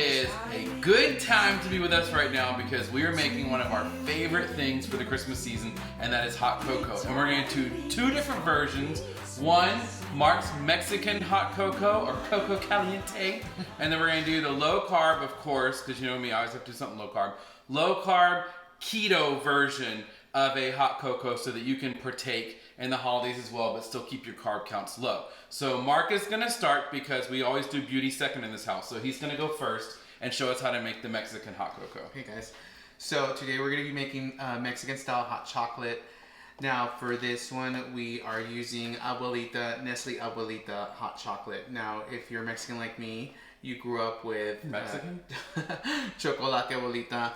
is a good time to be with us right now because we are making one of our favorite things for the Christmas season, and that is hot cocoa. And we're going to do two different versions. One, Marc's Mexican hot cocoa, or coco caliente, and then we're going to do the low carb, of course, because you know me, I always have to do something low carb keto version of a hot cocoa so that you can partake in the holidays as well, but still keep your carb counts low. So Marc is gonna start because we always do beauty second in this house. So he's gonna go first and show us how to make the Mexican hot cocoa. Hey guys, so today we're gonna be making Mexican style hot chocolate. Now for this one, we are using Nestle Abuelita hot chocolate. Now, if you're Mexican like me, you grew up with Mexican? Chocolate Abuelita.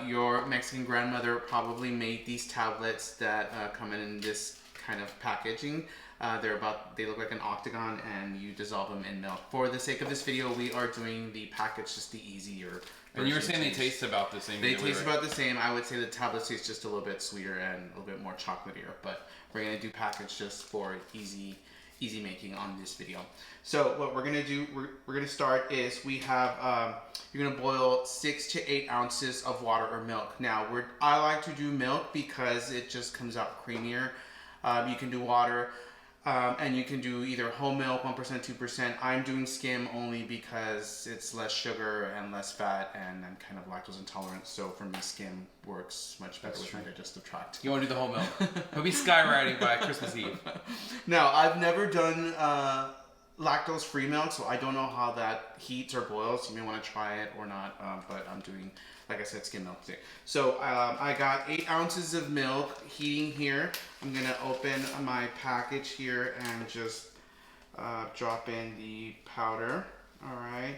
Your Mexican grandmother probably made these tablets that come in this kind of packaging. They look like an octagon, and you dissolve them in milk. For the sake of this video, we are doing the package, just the easier version. And you were saying they taste about the same. They taste about the same. I would say the tablets taste just a little bit sweeter and a little bit more chocolatier, but we're gonna do package just for easy making on this video. So what we're gonna do, we're gonna start is we have you're gonna boil 6 to 8 ounces of water or milk. Now I like to do milk because it just comes out creamier. You can do water, and you can do either whole milk, 1%, 2%. I'm doing skim only because it's less sugar and less fat, and I'm kind of lactose intolerant. So for me, skim works much better with my digestive tract. You want to do the whole milk? He'll be skywriting by Christmas Eve. Now, I've never done lactose-free milk, so I don't know how that heats or boils. You may want to try it or not, but I'm doing, like I said, skim milk today. So I got 8 ounces of milk heating here. I'm going to open my package here and just drop in the powder. All right.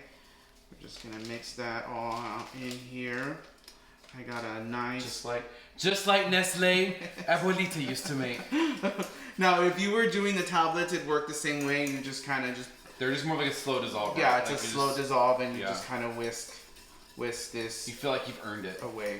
We're just going to mix that all out in here. I got a nice... Just like Nestle Abuelita used to make. Now, if you were doing the tablets, it worked the same way. You just kind of just... They're just more like a slow dissolve. Right? Yeah, it's like a slow dissolve, and you just kind of whisk this... You feel like you've earned it. ...away.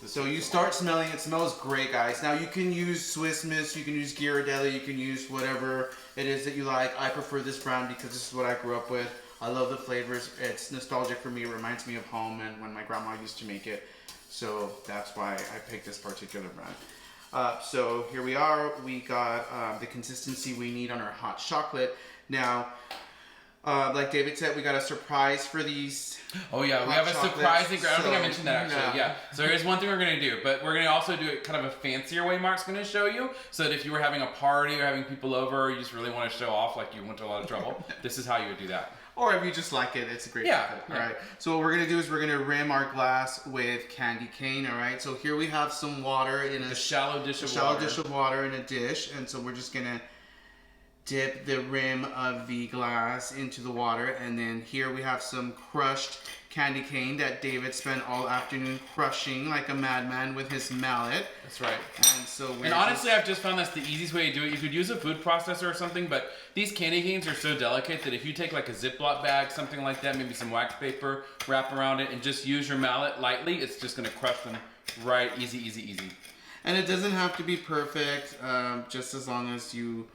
So you start smelling, it smells great, guys. Now, you can use Swiss Miss, you can use Ghirardelli, you can use whatever it is that you like. I prefer this brand because this is what I grew up with. I love the flavors. It's nostalgic for me. It reminds me of home and when my grandma used to make it. So that's why I picked this particular brand. So here we are. We got the consistency we need on our hot chocolate. Now, like David said, we got a surprise for these. Oh yeah, we have a surprising. I don't think I mentioned that actually. Yeah. So here's one thing we're gonna do, but we're gonna also do it kind of a fancier way. Marc's gonna show you, so that if you were having a party or having people over, or you just really want to show off, like you went to a lot of trouble, this is how you would do that. Or if you just like it, it's a great method. All right. So what we're gonna do is we're gonna rim our glass with candy cane. All right. So here we have some water in a shallow dish of water in a dish, and so we're just gonna dip the rim of the glass into the water, and then here we have some crushed candy cane that David spent all afternoon crushing like a madman with his mallet. That's right. And honestly, I've just found that's the easiest way to do it. You could use a food processor or something, but these candy canes are so delicate that if you take like a Ziploc bag, something like that, maybe some wax paper, wrap around it, and just use your mallet lightly, it's just gonna crush them right, easy, easy, easy. And it doesn't have to be perfect, just as long as you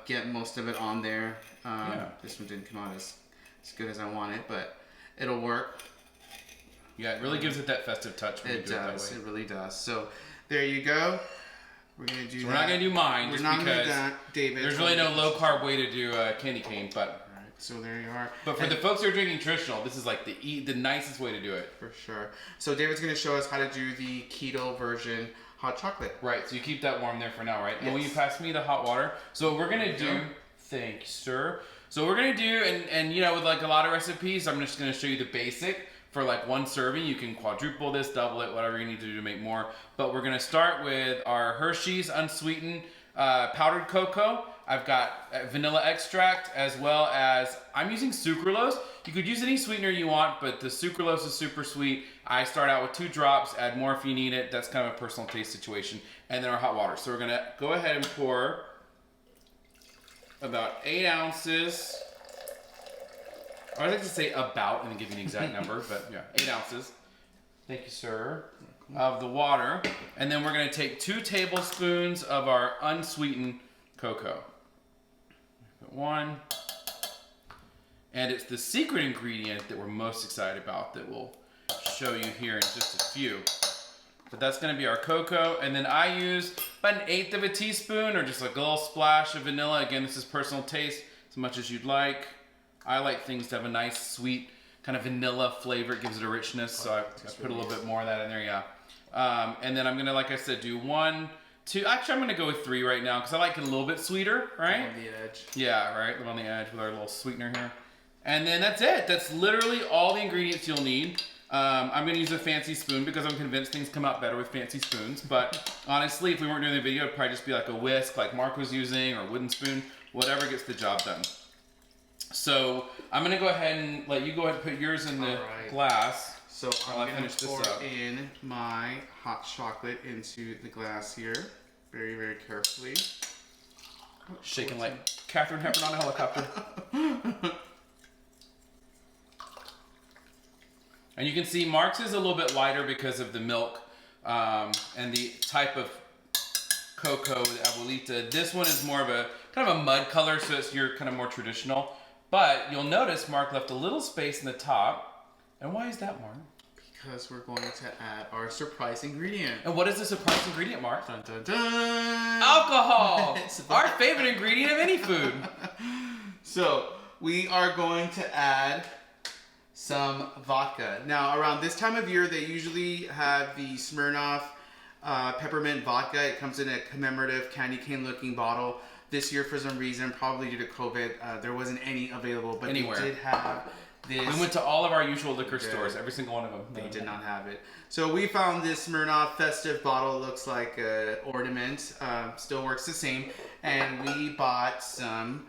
get most of it on there. This one didn't come out as good as I wanted, but it'll work. Yeah, it really gives it that festive touch when you do it that way. It really does. So there you go. We're gonna do. We're not gonna do mine just because David. There's really no low carb way to do candy cane, but. All right, so there you are. But for the folks who are drinking traditional, this is like the nicest way to do it. For sure. So David's gonna show us how to do the keto version hot chocolate. Right, so you keep that warm there for now, right? Yes. And will you pass me the hot water? So what we're gonna do, thank you, sir. So what we're gonna do, and you know, with like a lot of recipes, I'm just gonna show you the basic. For like one serving, you can quadruple this, double it, whatever you need to do to make more. But we're gonna start with our Hershey's unsweetened powdered cocoa. I've got vanilla extract, as well as, I'm using sucralose. You could use any sweetener you want, but the sucralose is super sweet. I start out with 2 drops, add more if you need it. That's kind of a personal taste situation. And then our hot water. So we're gonna go ahead and pour about 8 ounces. I like to say about and give you an exact number, but yeah, 8 ounces. Thank you, sir. Of the water. And then we're gonna take 2 tablespoons of our unsweetened cocoa. Put 1. And it's the secret ingredient that we're most excited about that we'll show you here in just a few. But that's gonna be our cocoa. And then I use about 1/8 of a teaspoon or just like a little splash of vanilla. Again, this is personal taste, as much as you'd like. I like things to have a nice, sweet, kind of vanilla flavor. It gives it a richness, so I put a little bit more of that in there, yeah. And then I'm gonna, like I said, do 1, 2, actually I'm gonna go with 3 right now, because I like it a little bit sweeter, right? On the edge. Yeah, right, on the edge with our little sweetener here. And then that's it. That's literally all the ingredients you'll need. I'm gonna use a fancy spoon because I'm convinced things come out better with fancy spoons. But honestly, if we weren't doing the video, it'd probably just be like a whisk like Marc was using, or a wooden spoon, whatever gets the job done. So I'm gonna go ahead and let you go ahead and put yours in the glass. So I'm gonna pour in my hot chocolate into the glass here, very, very carefully. Shaking like Katharine Hepburn on a helicopter. And you can see Marc's is a little bit lighter because of the milk and the type of cocoa, the Abuelita. This one is more of a kind of a mud color, so it's your kind of more traditional. But you'll notice Marc left a little space in the top. And why is that, Marc? Because we're going to add our surprise ingredient. And what is the surprise ingredient, Marc? Dun, dun, dun. Alcohol! Our favorite ingredient of any food. So we are going to add some vodka. Now, around this time of year, they usually have the Smirnoff peppermint vodka. It comes in a commemorative candy cane looking bottle. This year, for some reason, probably due to COVID, there wasn't any available, but anywhere. They did have this. We went to all of our usual liquor stores, every single one of them. They did not have it. So we found this Smirnoff festive bottle. Looks like an ornament. Still works the same. And we bought some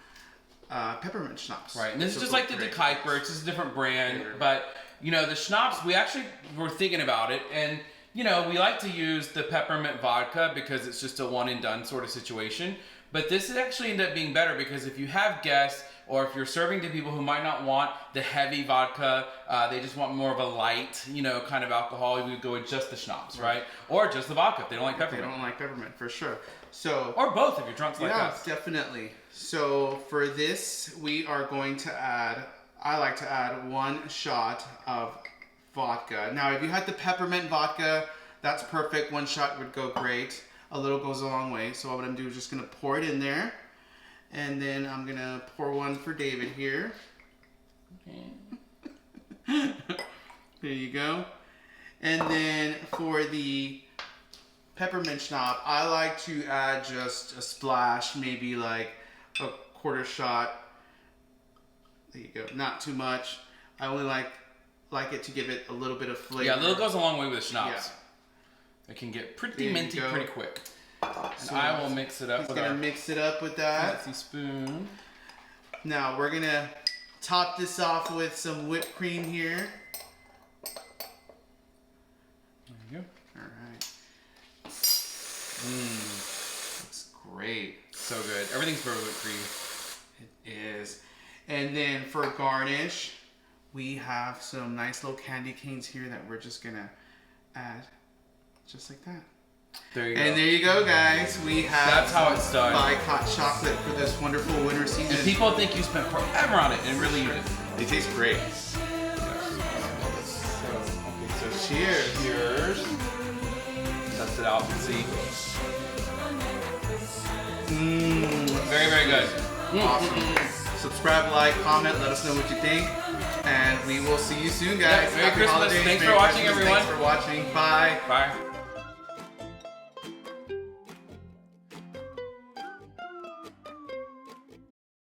peppermint schnapps. Right, and this is just like the De Kuyper. It's just a different brand, but you know the schnapps. We actually were thinking about it, and you know we like to use the peppermint vodka because it's just a one and done sort of situation. But this is actually end up being better because if you have guests or if you're serving to people who might not want the heavy vodka, they just want more of a light, you know, kind of alcohol, we would go with just the schnapps, right? Or just the vodka if they don't like peppermint. They don't like peppermint, for sure. So, or both if you're drunk like us. Yeah, definitely. So for this, we are going to add, I like to add 1 shot of vodka. Now, if you had the peppermint vodka, that's perfect. 1 shot would go great. A little goes a long way. So what I'm doing is just going to pour it in there. And then I'm going to pour 1 for David here. Okay. There you go. And then for the peppermint schnapps, I like to add just a splash, maybe like a 1/4 shot. There you go. Not too much. I only like it to give it a little bit of flavor. Yeah, a little goes a long way with schnapps. Yeah. It can get pretty minty pretty quick. And so I will mix it up with our mix it up with that fancy spoon. Now we're gonna top this off with some whipped cream here. There you go. All right. Looks great. So good. Everything's for whipped cream. It is. And then for garnish, we have some nice little candy canes here that we're just gonna add. Just like that. There you go. And there you go, guys. We have That's how it's done. hot chocolate for this wonderful winter season. And people think you spent forever on it, and really you didn't. They taste great. So cheers. Cheers. Test it out and see. Very, very good. Awesome. Subscribe, like, comment, let us know what you think. And we will see you soon, guys. Yeah, Merry Christmas. Holidays. Thanks Merry for watching, Christmas. everyone. Thanks for watching. Bye. Bye.